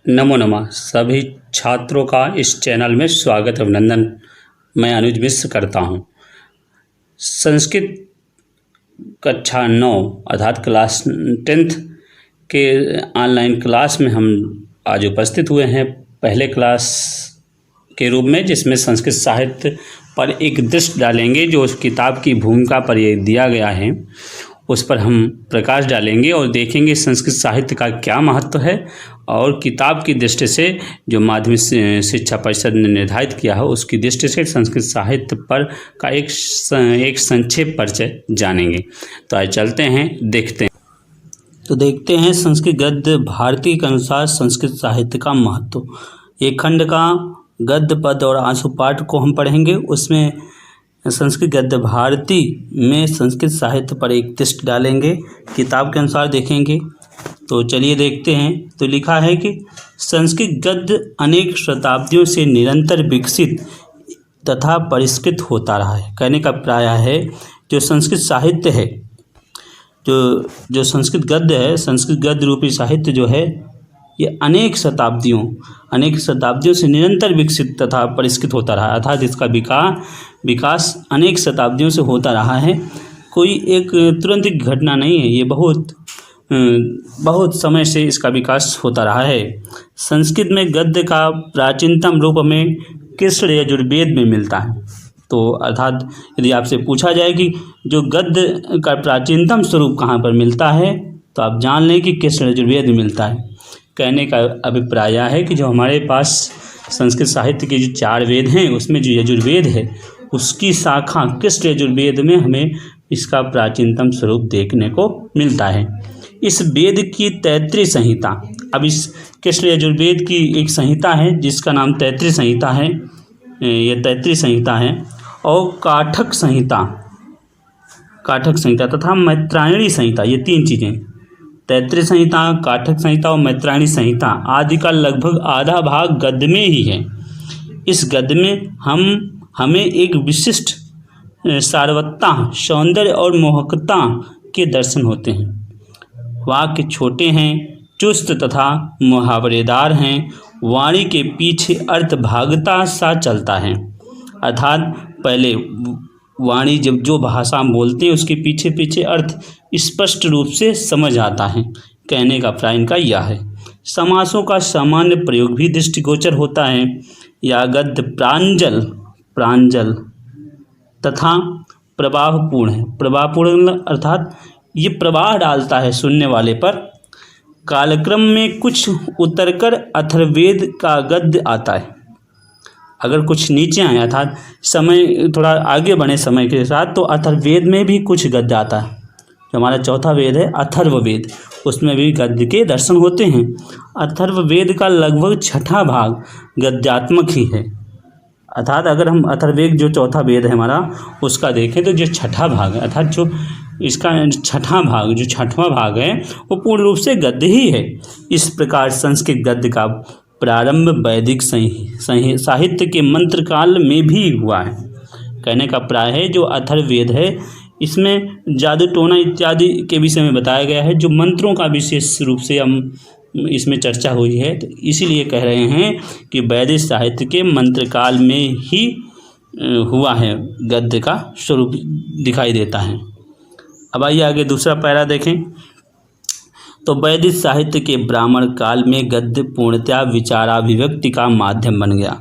नमो नमः सभी छात्रों का इस चैनल में स्वागत अभिनंदन मैं अनुज मिश्र करता हूँ। संस्कृत कक्षा 9 अर्थात क्लास 10th के ऑनलाइन क्लास में हम आज उपस्थित हुए हैं पहले क्लास के रूप में, जिसमें संस्कृत साहित्य पर एक दृष्टि डालेंगे। जो उस किताब की भूमिका पर ये दिया गया है उस पर हम प्रकाश डालेंगे और देखेंगे संस्कृत साहित्य का क्या महत्व है और किताब की दृष्टि से जो माध्यमिक शिक्षा परिषद ने निर्धारित किया है उसकी दृष्टि से संस्कृत साहित्य पर का एक संक्षेप परिचय जानेंगे। तो आज चलते हैं, देखते हैं। तो देखते हैं संस्कृत गद्य भारती के अनुसार संस्कृत साहित्य का महत्व। एक खंड का गद्य पद और आंसू पाठ को हम पढ़ेंगे। उसमें संस्कृत गद्य भारती में संस्कृत साहित्य पर एक दृष्टि डालेंगे, किताब के अनुसार देखेंगे। तो चलिए देखते हैं। तो लिखा है कि संस्कृत गद्य अनेक शताब्दियों से निरंतर विकसित तथा परिष्कृत होता रहा है। कहने का प्राय है जो संस्कृत साहित्य है, जो संस्कृत गद्य है, संस्कृत गद्य रूपी साहित्य जो है ये अनेक शताब्दियों से निरंतर विकसित तथा परिष्कृत होता रहा, अर्थात इसका विकास अनेक शताब्दियों से होता रहा है। कोई एक तुरंत की घटना नहीं है, ये बहुत समय से इसका विकास होता रहा है। संस्कृत में गद्य का प्राचीनतम रूप में कृष्ण यजुर्वेद में मिलता है। तो अर्थात यदि आपसे पूछा जाए कि जो गद्य का प्राचीनतम स्वरूप कहाँ पर मिलता है तो आप जान लें कि कृष्ण यजुर्वेद में मिलता है। कहने का अभिप्राय है कि जो हमारे पास संस्कृत साहित्य के जो 4 वेद हैं उसमें जो यजुर्वेद है उसकी शाखा कृष्ण यजुर्वेद में हमें इसका प्राचीनतम स्वरूप देखने को मिलता है। इस वेद की तैत्तिरीय संहिता, अब इस कृष्ण यजुर्वेद की एक संहिता है जिसका नाम तैत्तिरीय संहिता है, ये तैत्तिरीय संहिता है। और काठक संहिता तथा मैत्रायणी संहिता, ये 3 चीज़ें, तैत्तिरीय संहिता, काठक संहिता और मैत्रायणी संहिता आदि का लगभग आधा भाग गद्य में ही है। इस गद्य में हमें एक विशिष्ट सारवत्ता, सौंदर्य और मोहकता के दर्शन होते हैं। वाक्य छोटे हैं, चुस्त तथा मुहावरेदार हैं। वाणी के पीछे अर्थ भागता सा चलता है, अर्थात पहले वाणी जब जो भाषा हम बोलते हैं उसके पीछे अर्थ स्पष्ट रूप से समझ आता है। कहने का प्राय इनका यह है। समासों का सामान्य प्रयोग भी दृष्टिगोचर होता है। या गद्य प्रांजल तथा प्रवाहपूर्ण है। प्रवाहपूर्ण अर्थात ये प्रवाह डालता है सुनने वाले पर। कालक्रम में कुछ उतरकर अथर्ववेद का गद्य आता है। अगर कुछ नीचे आए अर्थात समय थोड़ा आगे बढ़े समय के साथ तो अथर्ववेद में भी कुछ गद्य आता है। जो हमारा 4था वेद है अथर्ववेद, उसमें भी गद्य के दर्शन होते हैं। अथर्ववेद का लगभग 6ठा भाग गद्यात्मक ही है। अर्थात अगर हम अथर्ववेद जो 4था वेद है हमारा उसका देखें तो जो 6ठा भाग है, अर्थात जो इसका 6वां भाग है वो पूर्ण रूप से गद्य ही है। इस प्रकार संस्कृत गद्य का प्रारंभ वैदिक साहित्य के मंत्र काल में भी हुआ है। कहने का प्राय है जो अथर्ववेद है इसमें जादू टोना इत्यादि के विषय में बताया गया है, जो मंत्रों का विशेष रूप से हम इसमें चर्चा हुई है। तो इसीलिए कह रहे हैं कि वैदिक साहित्य के मंत्र काल में ही हुआ है, गद्य का स्वरूप दिखाई देता है। अब आइए आगे दूसरा पैरा देखें। तो वैदिक साहित्य के ब्राह्मण काल में गद्य पूर्णतया विचाराभिव्यक्ति का माध्यम बन गया।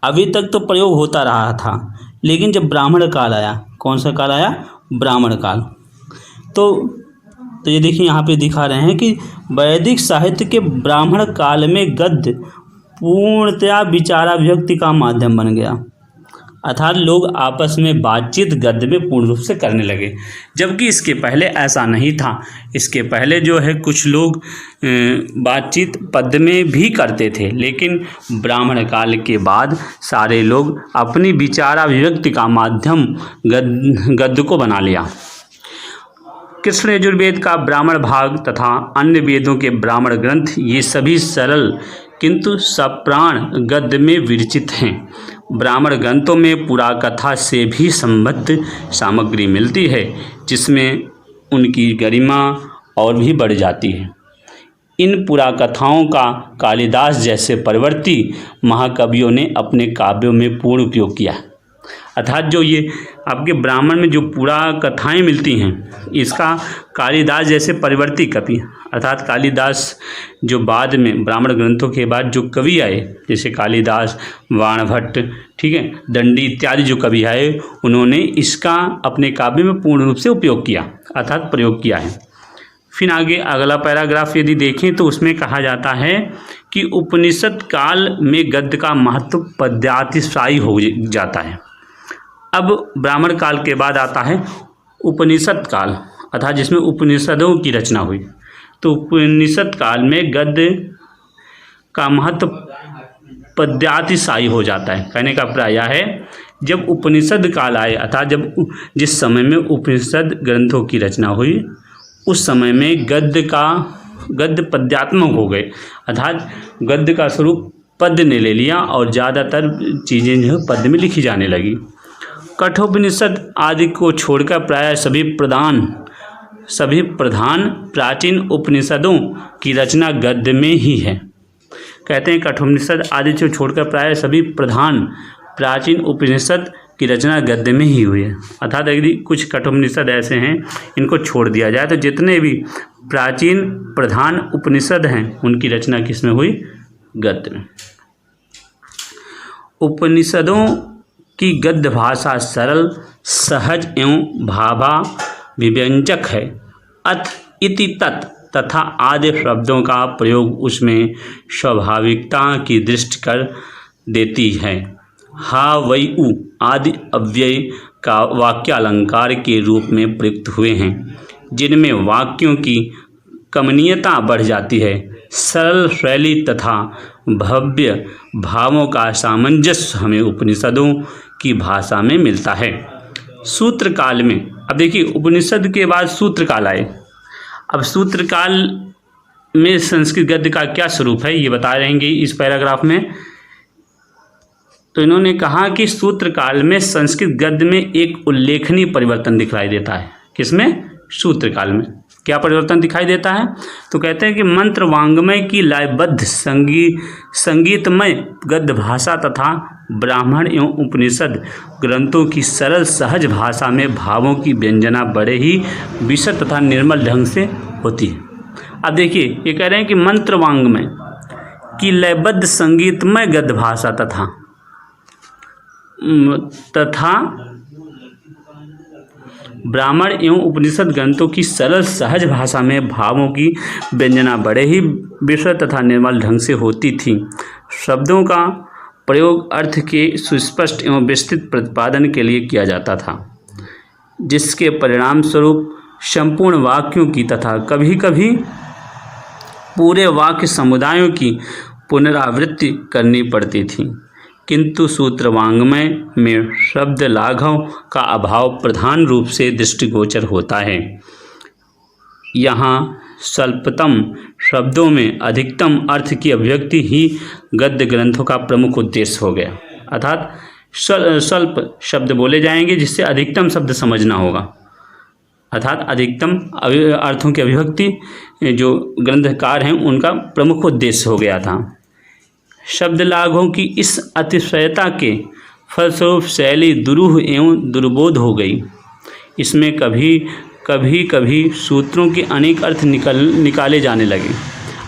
अभी तक तो प्रयोग होता रहा था, लेकिन जब ब्राह्मण काल आया, कौन सा काल आया? ब्राह्मण काल। तो ये देखिए यहाँ पे दिखा रहे हैं कि वैदिक साहित्य के ब्राह्मण काल में गद्य पूर्णतया विचाराभिव्यक्ति का माध्यम बन गया, अर्थात लोग आपस में बातचीत गद्य में पूर्ण रूप से करने लगे, जबकि इसके पहले ऐसा नहीं था। इसके पहले जो है कुछ लोग बातचीत पद्य में भी करते थे, लेकिन ब्राह्मण काल के बाद सारे लोग अपनी विचाराभिव्यक्ति का माध्यम गद्य को बना लिया। कृष्ण यजुर्वेद का ब्राह्मण भाग तथा अन्य वेदों के ब्राह्मण ग्रंथ ये सभी सरल किंतु सप्राण गद्य में विरचित हैं। ब्राह्मण ग्रंथों में पुराकथा से भी संबद्ध सामग्री मिलती है, जिसमें उनकी गरिमा और भी बढ़ जाती है। इन पुराकथाओं का कालिदास जैसे परवर्ती महाकवियों ने अपने काव्यों में पूर्ण उपयोग किया। अर्थात जो ये आपके ब्राह्मण में जो पुरा कथाएँ मिलती हैं, इसका कालिदास जैसे परिवर्ती कवि, अर्थात कालिदास जो बाद में ब्राह्मण ग्रंथों के बाद जो कवि आए, जैसे कालिदास, बाणभट्ट, ठीक है, दंडी इत्यादि जो कवि आए, उन्होंने इसका अपने काव्य में पूर्ण रूप से उपयोग किया, अर्थात प्रयोग किया है। फिर आगे अगला पैराग्राफ यदि देखें तो उसमें कहा जाता है कि उपनिषद काल में गद्य का महत्व पद्यातिशायी हो जाता है। अब ब्राह्मण काल के बाद आता है उपनिषद काल, अर्थात जिसमें उपनिषदों की रचना हुई। तो उपनिषद काल में गद्य का महत्व पद्यातिशायी हो जाता है। कहने का प्राय है जब उपनिषद काल आए, अर्थात जब जिस समय में उपनिषद ग्रंथों की रचना हुई, उस समय में गद्य पद्यात्मक हो गए, अर्थात गद्य का स्वरूप पद्य ने ले लिया और ज़्यादातर चीज़ें जो है पद्य में लिखी जाने लगी। कठोपनिषद आदि को छोड़कर प्रायः सभी प्रधान प्राचीन उपनिषदों की रचना गद्य में ही है। कहते हैं कठोपनिषद आदि को छोड़कर प्रायः सभी प्रधान प्राचीन उपनिषद की रचना गद्य में ही हुई है। अर्थात यदि कुछ कठोपनिषद ऐसे हैं, इनको छोड़ दिया जाए तो जितने भी प्राचीन प्रधान उपनिषद हैं उनकी रचना किस में हुई? गद्य में। उपनिषदों की गद्य भाषा सरल, सहज एवं भावाभिव्यंजक है। अथ, इति, तत् तथा आदि शब्दों का प्रयोग उसमें स्वाभाविकता की दृष्टि कर देती है। हा, वै, उ आदि अव्यय का वाक्यालंकार के रूप में प्रयुक्त हुए हैं, जिनमें वाक्यों की कमनीयता बढ़ जाती है। सरल शैली तथा भव्य भावों का सामंजस्य हमें उपनिषदों की भाषा में मिलता है। सूत्र काल में, अब देखिए उपनिषद के बाद सूत्र काल आए। अब सूत्र काल में संस्कृत गद्य का क्या स्वरूप है ये बता रहेंगे इस पैराग्राफ में। तो इन्होंने कहा कि सूत्र काल में संस्कृत गद्य में एक उल्लेखनीय परिवर्तन दिखाई देता है। किसमें? सूत्र काल में। क्या परिवर्तन दिखाई देता है? तो कहते हैं कि मंत्र वांग्मय की लयबद्ध संगीतमय गद्य भाषा तथा ब्राह्मण एवं उपनिषद ग्रंथों की सरल सहज भाषा में भावों की व्यंजना बड़े ही विशद तथा निर्मल ढंग से होती है। अब देखिए ये कह रहे हैं कि मंत्र वांग्मय की लयबद्ध संगीतमय गद्य भाषा तथा ब्राह्मण एवं उपनिषद ग्रंथों की सरल सहज भाषा में भावों की व्यंजना बड़े ही विशद तथा निर्मल ढंग से होती थी। शब्दों का प्रयोग अर्थ के सुस्पष्ट एवं विस्तृत प्रतिपादन के लिए किया जाता था, जिसके परिणाम स्वरूप संपूर्ण वाक्यों की तथा कभी कभी पूरे वाक्य समुदायों की पुनरावृत्ति करनी पड़ती थी। किंतु सूत्र वांग्मय में शब्द लाघव का अभाव प्रधान रूप से दृष्टिगोचर होता है। यहाँ स्वल्पतम शब्दों में अधिकतम अर्थ की अभिव्यक्ति ही गद्य ग्रंथों का प्रमुख उद्देश्य हो गया। अर्थात स्वल्प शब्द बोले जाएंगे जिससे अधिकतम शब्द समझना होगा, अर्थात अधिकतम अर्थों की अभिव्यक्ति जो ग्रंथकार हैं उनका प्रमुख उद्देश्य हो गया था। शब्द लाघवों की इस अतिशयता के फलस्वरूप शैली दुरूह एवं दुर्बोध हो गई। इसमें कभी सूत्रों के अनेक अर्थ निकाले जाने लगे।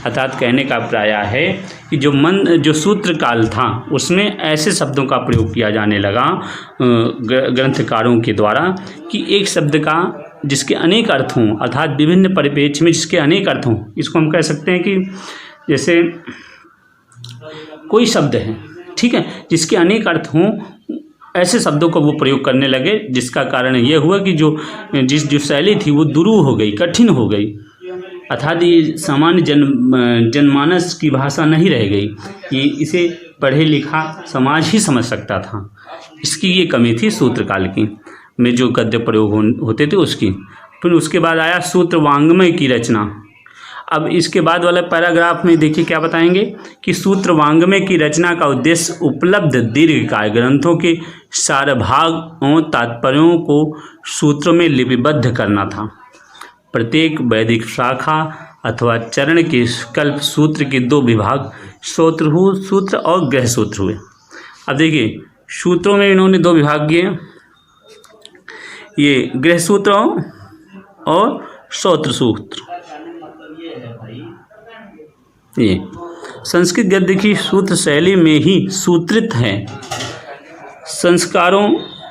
अर्थात कहने का प्राय है कि जो सूत्र काल था उसमें ऐसे शब्दों का प्रयोग किया जाने लगा ग्रंथकारों के द्वारा कि एक शब्द का जिसके अनेक अर्थ हों, अर्थात विभिन्न परिप्रेक्ष्य में जिसके अनेक अर्थ हों। इसको हम कह सकते हैं कि जैसे कोई शब्द है, ठीक है, जिसके अनेक अर्थ हों, ऐसे शब्दों का वो प्रयोग करने लगे, जिसका कारण ये हुआ कि जो शैली थी वो दुरूह हो गई, कठिन हो गई। अर्थात ये सामान्य जनमानस की भाषा नहीं रह गई, ये इसे पढ़े लिखा समाज ही समझ सकता था। इसकी ये कमी थी सूत्रकाल की में जो गद्य प्रयोग होते थे उसकी। फिर उसके बाद आया सूत्र वांग्मय की रचना। अब इसके बाद वाला पैराग्राफ में देखिए क्या बताएंगे कि सूत्र वांग्मय की रचना का उद्देश्य उपलब्ध दीर्घकाय ग्रंथों के सारभाग और तात्पर्यों को सूत्रों में लिपिबद्ध करना था। प्रत्येक वैदिक शाखा अथवा चरण के कल्प सूत्र के दो विभाग श्रोत्रहु सूत्र और गृह सूत्र हुए। अब देखिए सूत्रों में इन्होंने दो विभाग किए, ये गृह सूत्र और श्रोत्र सूत्र। ये संस्कृत गद्य की सूत्र शैली में ही सूत्रित है। संस्कारों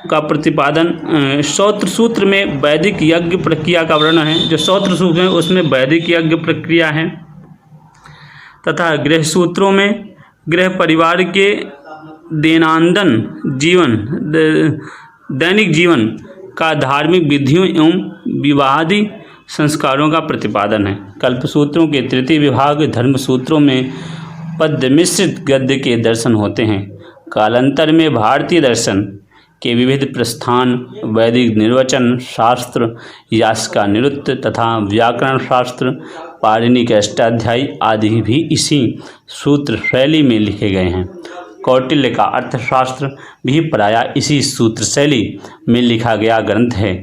का प्रतिपादन श्रोत्र सूत्र में वैदिक यज्ञ प्रक्रिया का वर्णन है। जो श्रोत्र सूत्र है उसमें वैदिक यज्ञ प्रक्रिया है, तथा गृह सूत्रों में गृह परिवार के दैनिक जीवन का धार्मिक विधियों एवं विवादी संस्कारों का प्रतिपादन है। कल्पसूत्रों के तृतीय विभाग धर्म सूत्रों में पद्य मिश्रित गद्य के दर्शन होते हैं। कालांतर में भारतीय दर्शन के विविध प्रस्थान, वैदिक निर्वचन शास्त्र, यास का निरुक्त तथा व्याकरण शास्त्र, पाणिनि के अष्टाध्यायी आदि भी इसी सूत्र शैली में लिखे गए हैं। कौटिल्य का अर्थशास्त्र भी प्रायः इसी सूत्र शैली में लिखा गया ग्रंथ है।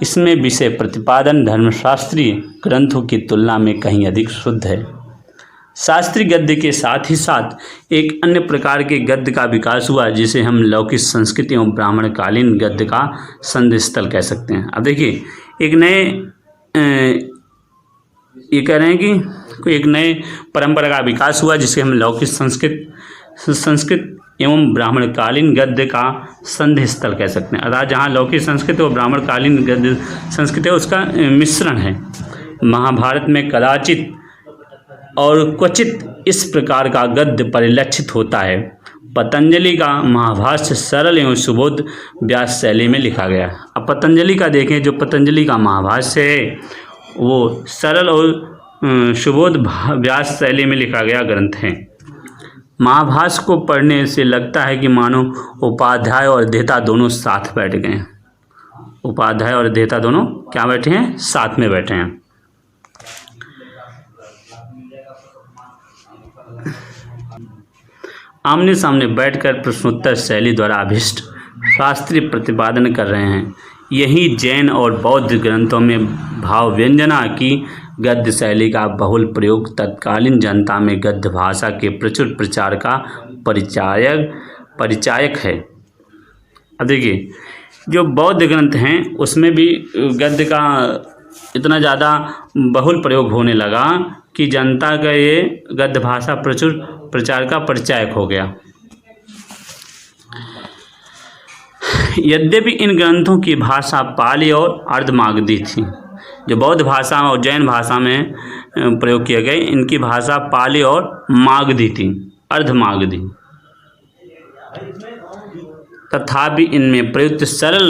इसमें विषय प्रतिपादन धर्मशास्त्रीय ग्रंथों की तुलना में कहीं अधिक शुद्ध है। शास्त्रीय गद्य के साथ ही साथ एक अन्य प्रकार के गद्य का विकास हुआ जिसे हम लौकिक संस्कृत एवं ब्राह्मणकालीन गद्य का संधि स्थल कह सकते हैं। अब देखिए एक नए ये कह रहे हैं कि एक नए परंपरा का विकास हुआ जिसे हम लौकिक संस्कृत एवं ब्राह्मणकालीन गद्य का संधि स्थल कह सकते हैं। अर्थात जहाँ लौकिक संस्कृत और ब्राह्मणकालीन गद्य संस्कृत है उसका मिश्रण है। महाभारत में कदाचित और क्वचित इस प्रकार का गद्य परिलक्षित होता है। पतंजलि का महाभाष्य सरल एवं सुबोध व्यास शैली में लिखा गया। अब पतंजलि का देखें, जो पतंजलि का महाभाष्य है वो सरल और सुबोध व्यास शैली में लिखा गया ग्रंथ है। महाभाष्य को पढ़ने से लगता है कि मानो उपाध्याय और अध्येता दोनों साथ बैठ गए हैं। उपाध्याय और अध्येता दोनों क्या बैठे हैं? साथ में बैठे हैं। आमने सामने बैठकर प्रश्नोत्तर शैली द्वारा अभिष्ट शास्त्रीय प्रतिपादन कर रहे हैं। यही जैन और बौद्ध ग्रंथों में भाव व्यंजना की गद्य शैली का बहुल प्रयोग तत्कालीन जनता में गद्य भाषा के प्रचुर प्रचार का परिचायक है। अब देखिए जो बौद्ध ग्रंथ हैं उसमें भी गद्य का इतना ज़्यादा बहुल प्रयोग होने लगा कि जनता का ये गद्य भाषा प्रचुर प्रचार का परिचायक हो गया। यद्यपि इन ग्रंथों की भाषा पाली और अर्धमागधी थी। जो बौद्ध भाषा और जैन भाषा में प्रयोग किए गए इनकी भाषा पाली और मागधी थी, अर्धमागधी। तथापि इनमें प्रयुक्त सरल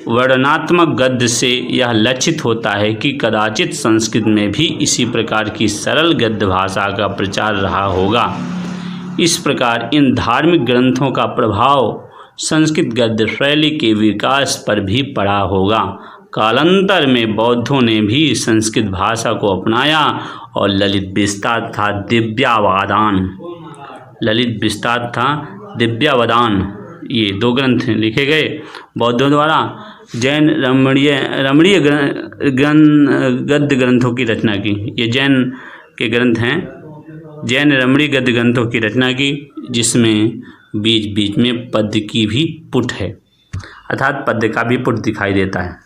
वर्णनात्मक गद्य से यह लक्षित होता है कि कदाचित संस्कृत में भी इसी प्रकार की सरल गद्य भाषा का प्रचार रहा होगा। इस प्रकार इन धार्मिक ग्रंथों का प्रभाव संस्कृत गद्य शैली के विकास पर भी पड़ा होगा। कालांतर में बौद्धों ने भी संस्कृत भाषा को अपनाया और ललित विस्तार तथा दिव्यावदान ये दो ग्रंथ लिखे गए बौद्धों द्वारा। जैन रमणीय गद्य ग्रंथों की रचना की। ये जैन के ग्रंथ हैं। जैन रमणीय गद्य ग्रंथों की रचना की जिसमें बीच बीच में पद्य की भी पुट है, अर्थात पद्य का भी पुट दिखाई देता है।